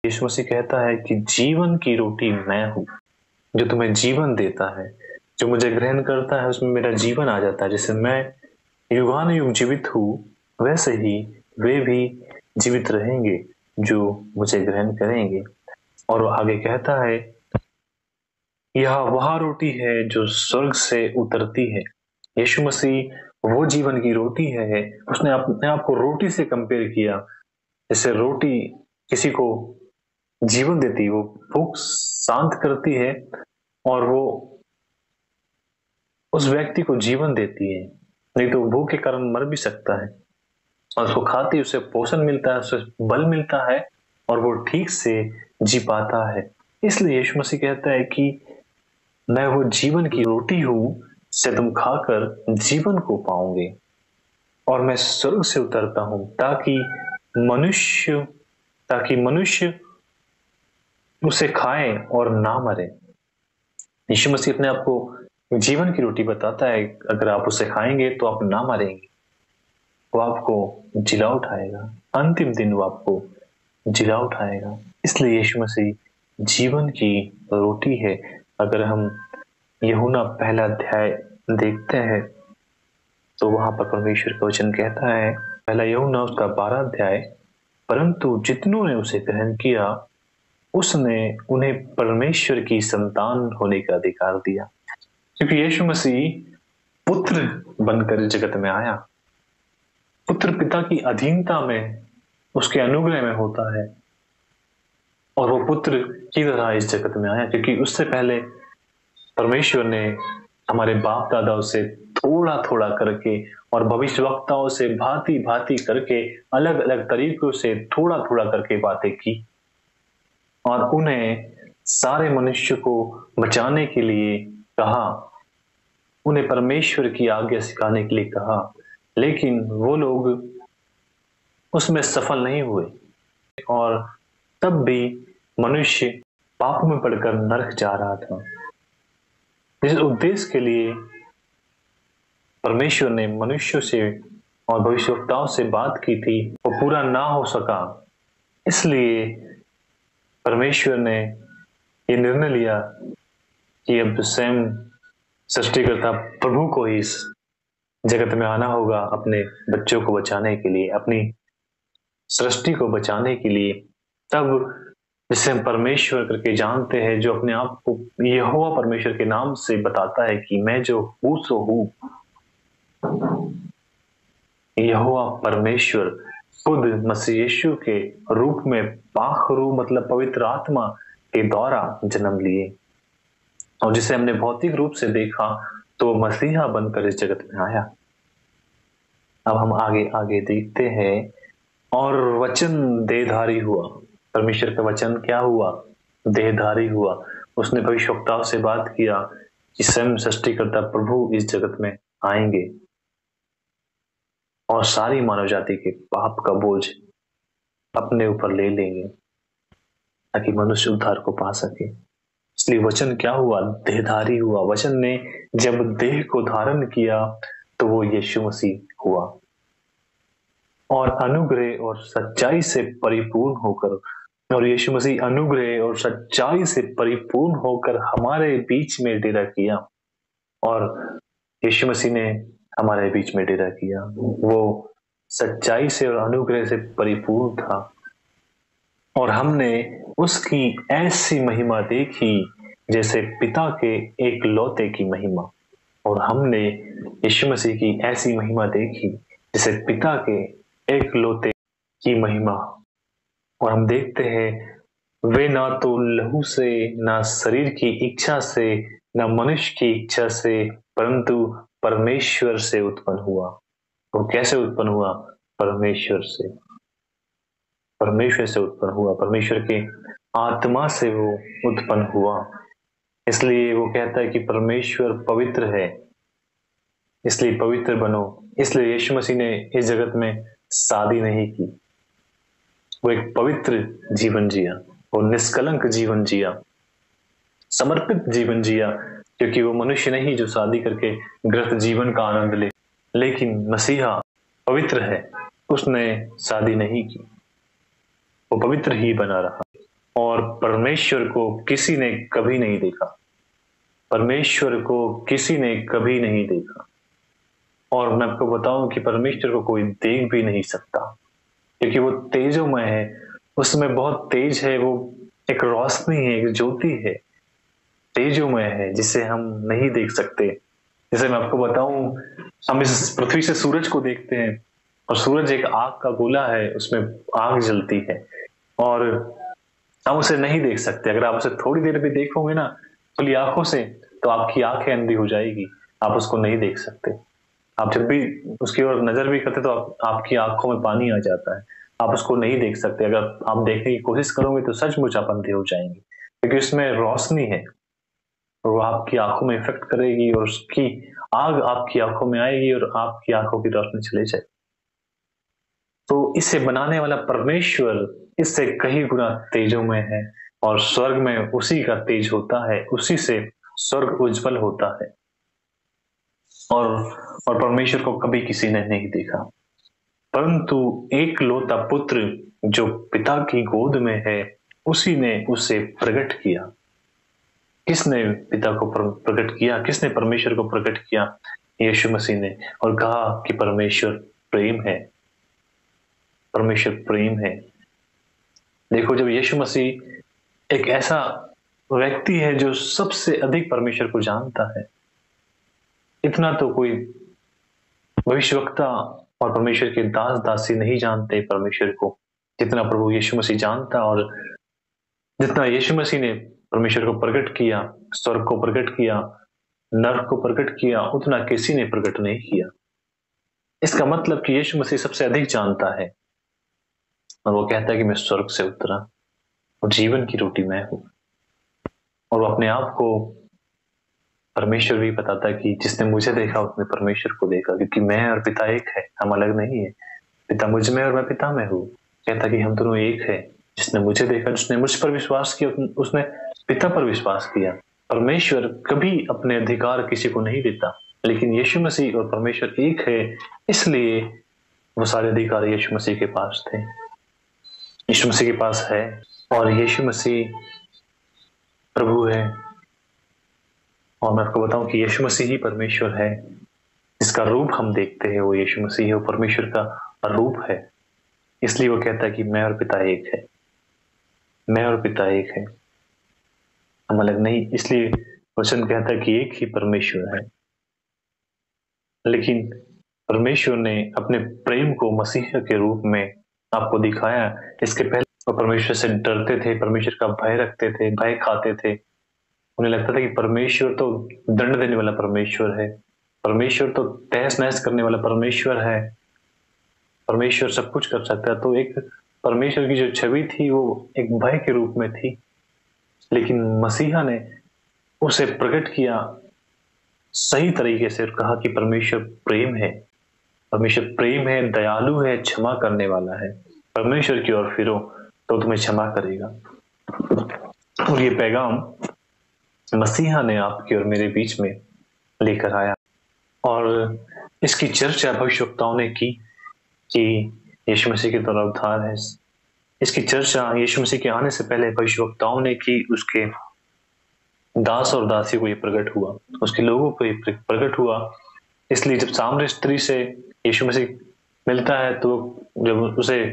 यीशु मसीह कहता है कि जीवन की रोटी मैं हूँ, जो तुम्हें जीवन देता है। जो मुझे ग्रहण करता है उसमें मेरा जीवन आ जाता है। जैसे मैं युगानुयुग जीवित हूँ, वैसे ही वे भी जीवित रहेंगे जो मुझे ग्रहण करेंगे। और वो आगे कहता है, यह वह रोटी है जो स्वर्ग से उतरती है। यीशु मसीह वो जीवन की रोटी है। उसने अपने आप को रोटी से कंपेयर किया। जैसे रोटी किसी को जीवन देती है, वो भूख शांत करती है और वो उस व्यक्ति को जीवन देती है। नहीं तो भूख के कारण मर भी सकता है, और उसको खाती उसे पोषण मिलता है, उसे बल मिलता है और वो ठीक से जी पाता है। इसलिए यीशु मसीह कहता है कि मैं वो जीवन की रोटी हूं, जिसे तुम खाकर जीवन को पाओगे। और मैं स्वर्ग से उतरता हूं ताकि मनुष्य उसे खाए और ना मरे। यीशु मसीह अपने आप को जीवन की रोटी बताता है। अगर आप उसे खाएंगे तो आप ना मरेंगे, वो आपको जिला उठाएगा, अंतिम दिन वो आपको जिला उठाएगा। इसलिए यीशु मसीह जीवन की रोटी है। अगर हम यूहन्ना पहला अध्याय देखते हैं तो वहां पर परमेश्वर का वचन कहता है, पहला यूहन्ना उसका 12 अध्याय, परंतु जितनों ने उसे ग्रहण किया उसने उन्हें परमेश्वर की संतान होने का अधिकार दिया। क्योंकि यीशु मसीह पुत्र बनकर इस जगत में आया। पुत्र पिता की अधीनता में, उसके अनुग्रह में होता है, और वो पुत्र की तरह इस जगत में आया। क्योंकि उससे पहले परमेश्वर ने हमारे बाप दादाओं से थोड़ा थोड़ा करके और भविष्यवक्ताओं से भांति भांति करके अलग अलग तरीकों से थोड़ा थोड़ा करके बातें की, और उन्हें सारे मनुष्य को बचाने के लिए कहा, उन्हें परमेश्वर की आज्ञा सिखाने के लिए कहा। लेकिन वो लोग उसमें सफल नहीं हुए, और तब भी मनुष्य पाप में पड़कर नरक जा रहा था। जिस उद्देश्य के लिए परमेश्वर ने मनुष्यों से और भविष्यवक्ताओं से बात की थी, वो पूरा ना हो सका। इसलिए परमेश्वर ने ये निर्णय लिया कि अब स्वयं सृष्टिकर्ता प्रभु को ही इस जगत में आना होगा, अपने बच्चों को बचाने के लिए, अपनी सृष्टि को बचाने के लिए। तब जिसे हम परमेश्वर करके जानते हैं, जो अपने आप को यहोवा परमेश्वर के नाम से बताता है कि मैं जो हूँ सो हूँ, यहोवा परमेश्वर खुद मसीह यीशु के रूप में पाखरू मतलब पवित्र आत्मा के द्वारा जन्म लिए, और जिसे हमने भौतिक रूप से देखा तो मसीहा बनकर इस जगत में आया। अब हम आगे आगे देखते हैं, और वचन देहधारी हुआ। परमेश्वर का वचन क्या हुआ? देहधारी हुआ। उसने भविष्यवक्ताओं से बात किया कि स्वयं सृष्टिकर्ता प्रभु इस जगत में आएंगे और सारी मानव जाति के पाप का बोझ अपने ऊपर ले लेंगे, ताकि मनुष्य उद्धार को पा सके। इसलिए वचन क्या हुआ? देहधारी हुआ। वचन ने जब देह को धारण किया तो वो यीशु मसीह हुआ, और अनुग्रह और सच्चाई से परिपूर्ण होकर, और यीशु मसीह अनुग्रह और सच्चाई से परिपूर्ण होकर हमारे बीच में डेरा किया। और यीशु मसीह ने हमारे बीच में डेरा किया। वो सच्चाई से और अनुग्रह से परिपूर्ण था, और हमने उसकी ऐसी महिमा देखी जैसे पिता के एक लौते की महिमा। और हमने यीशु मसीह की ऐसी महिमा देखी जैसे पिता के एक लौते की महिमा। और हम देखते हैं, वे ना तो लहू से, ना शरीर की इच्छा से, ना मनुष्य की इच्छा से, परंतु परमेश्वर से उत्पन्न हुआ। वो कैसे उत्पन्न हुआ? परमेश्वर से। परमेश्वर से उत्पन्न हुआ, परमेश्वर के आत्मा से वो उत्पन्न हुआ। इसलिए वो कहता है कि परमेश्वर पवित्र है, इसलिए पवित्र बनो। इसलिए यीशु मसीह ने इस जगत में शादी नहीं की। वो एक पवित्र जीवन जिया, वो निष्कलंक जीवन जिया, समर्पित जीवन जिया। क्योंकि वो मनुष्य नहीं जो शादी करके ग्रस्त जीवन का आनंद ले, लेकिन मसीहा पवित्र है, उसने शादी नहीं की, वो पवित्र ही बना रहा। और परमेश्वर को किसी ने कभी नहीं देखा। परमेश्वर को किसी ने कभी नहीं देखा। और मैं आपको बताऊं कि परमेश्वर को कोई देख भी नहीं सकता, क्योंकि वो तेजोमय है, उसमें बहुत तेज है, वो एक रोशनी है, एक ज्योति है, तेजोमय है, जिसे हम नहीं देख सकते। जैसे मैं आपको बताऊं, हम इस पृथ्वी से सूरज को देखते हैं, और सूरज एक आग का गोला है, उसमें आग जलती है, और हम उसे नहीं देख सकते। अगर आप उसे थोड़ी देर भी देखोगे ना खुली आंखों से, तो आपकी आंखें अंधी हो जाएगी, आप उसको नहीं देख सकते। आप जब भी उसकी ओर नजर भी करते तो आपकी आंखों में पानी आ जाता है, आप उसको नहीं देख सकते। अगर आप देखने की कोशिश करोगे तो सचमुच आप अंधे हो जाएंगे, क्योंकि उसमें रोशनी है, और वो आपकी आंखों में इफेक्ट करेगी, और उसकी आग आपकी आंखों में आएगी, और आपकी आंखों की रोशनी चले जाएगी। तो इसे बनाने वाला परमेश्वर इससे कई गुना तेजोमय है, और स्वर्ग में उसी का तेज होता है, उसी से स्वर्ग उज्जवल होता है। और परमेश्वर को कभी किसी ने नहीं देखा, परंतु एक लौता पुत्र जो पिता की गोद में है, उसी ने उसे प्रकट किया। किसने पिता को प्रकट किया? किसने परमेश्वर को प्रकट किया? यीशु मसीह ने। और कहा कि परमेश्वर प्रेम है, परमेश्वर प्रेम है। देखो, जब यीशु मसीह एक ऐसा व्यक्ति है जो सबसे अधिक परमेश्वर को जानता है, इतना तो कोई भविष्यवक्ता और परमेश्वर के दास दासी नहीं जानते परमेश्वर को जितना प्रभु यीशु मसीह जानता। और जितना यीशु मसीह ने परमेश्वर को प्रकट किया, स्वर्ग को प्रकट किया, नरक को प्रकट किया, उतना किसी ने प्रकट नहीं किया। इसका मतलब कि यीशु मसीह सबसे अधिक जानता है, और वो कहता है कि मैं स्वर्ग से उतरा और जीवन की रोटी मैं हूं। और वो अपने आप को परमेश्वर भी बताता है कि जिसने मुझे देखा उसने परमेश्वर को देखा, क्योंकि मैं और पिता एक है, हम अलग नहीं है। पिता मुझ में और मैं पिता में हूँ। कहता कि हम दोनों एक है। जिसने मुझे देखा, जिसने मुझ पर विश्वास किया, उसने पिता पर विश्वास किया। परमेश्वर कभी अपने अधिकार किसी को नहीं देता, लेकिन यीशु मसीह और परमेश्वर एक है, इसलिए वो सारे अधिकार यीशु मसीह के पास थे, यीशु मसीह के पास है। और यीशु मसीह प्रभु है। और मैं आपको बताऊं कि यीशु मसीह ही परमेश्वर है। जिसका रूप हम देखते हैं वो यीशु मसीह है, वो परमेश्वर का रूप है। इसलिए वो कहता है कि मैं और पिता एक है, मैं और पिता एक है, हम अलग नहीं। इसलिए वचन कहता है कि एक ही परमेश्वर है। लेकिन परमेश्वर ने अपने प्रेम को मसीह के रूप में आपको दिखाया। इसके पहले वो परमेश्वर से डरते थे, परमेश्वर का भय रखते थे, भय खाते थे। उन्हें लगता था कि परमेश्वर तो दंड देने वाला परमेश्वर है, परमेश्वर तो तहस नहस करने वाला परमेश्वर है, परमेश्वर सब कुछ कर सकता है। तो एक परमेश्वर की जो छवि थी वो एक भय के रूप में थी। लेकिन मसीहा ने उसे प्रकट किया सही तरीके से और कहा कि परमेश्वर प्रेम है, परमेश्वर प्रेम है, दयालु है, क्षमा करने वाला है। परमेश्वर की ओर फिरो तो तुम्हें क्षमा करेगा। और ये पैगाम मसीहा ने आपके और मेरे बीच में लेकर आया। और इसकी चर्चा भविष्यवक्ताओं ने की कि यीशु मसीह के द्वारा उद्धार है। इसकी चर्चा यीशु मसीह के आने से पहले भविष्यवक्ताओं ने की, उसके दास और दासी को ये प्रकट हुआ, उसके लोगों को ये प्रकट हुआ। इसलिए जब सामरी स्त्री से यीशु मसीह मिलता है, तो जब उसे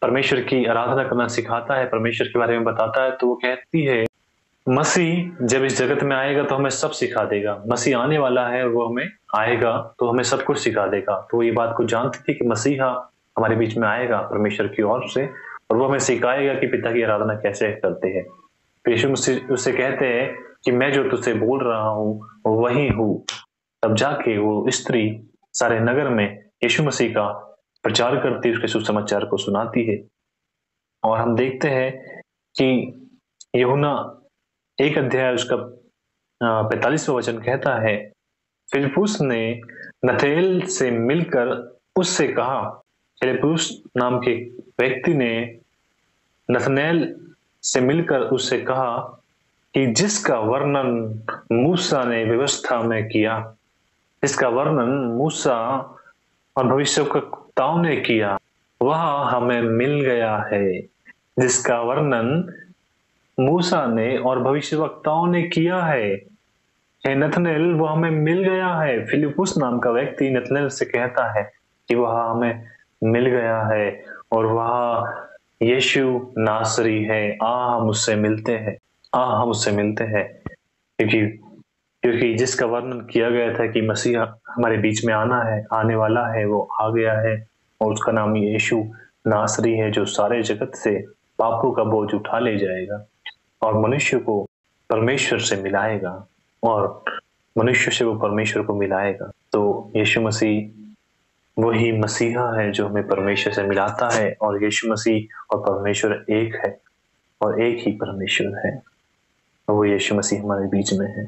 परमेश्वर की आराधना करना सिखाता है, परमेश्वर के बारे में बताता है, तो वो कहती है मसीह जब इस जगत में आएगा तो हमें सब सिखा देगा। मसीह आने वाला है और वो हमें आएगा तो हमें सब कुछ सिखा देगा। तो ये बात को जानती थी कि मसीहा हमारे बीच में आएगा परमेश्वर की ओर से, और वो हमें सिखाएगा कि पिता की आराधना कैसे करते हैं। तो यीशु मसीह उससे कहते हैं कि मैं जो तुझसे बोल रहा हूँ वही हूँ। तब जाके वो स्त्री सारे नगर में यीशु मसीह का प्रचार करती, उसके सुसमाचार को सुनाती है। और हम देखते हैं कि यूहन्ना 1 अध्याय उसका 45वां वचन कहता है, फिलिप्पुस ने नथानेएल से मिलकर उससे कहा। फिलिप्पुस नाम के व्यक्ति ने नथानेएल से मिलकर उससे कहा कि जिसका वर्णन मूसा ने व्यवस्था में किया, जिसका वर्णन मूसा और भविष्यवक्ताओं ने किया, वह हमें मिल गया है। जिसका वर्णन मूसा ने और भविष्यवक्ताओं ने किया है। हे नतनेल, वो हमें मिल गया है। फिलिपुस नाम का व्यक्ति नतनेल से कहता है कि वह हमें मिल गया है और वह यीशु नासरी है। हम उससे मिलते हैं, हम उससे मिलते हैं, क्योंकि क्योंकि जिसका वर्णन किया गया था कि मसीहा हमारे बीच में आने वाला है, वो आ गया है और उसका नाम यीशु नासरी है, जो सारे जगत से पापों का बोझ उठा ले जाएगा और मनुष्य को परमेश्वर से मिलाएगा और मनुष्य से वो परमेश्वर को मिलाएगा। तो यीशु मसीह वही मसीहा है जो हमें परमेश्वर से मिलाता है, और यीशु मसीह और परमेश्वर एक है और एक ही परमेश्वर है, और वो यीशु मसीह हमारे बीच में है।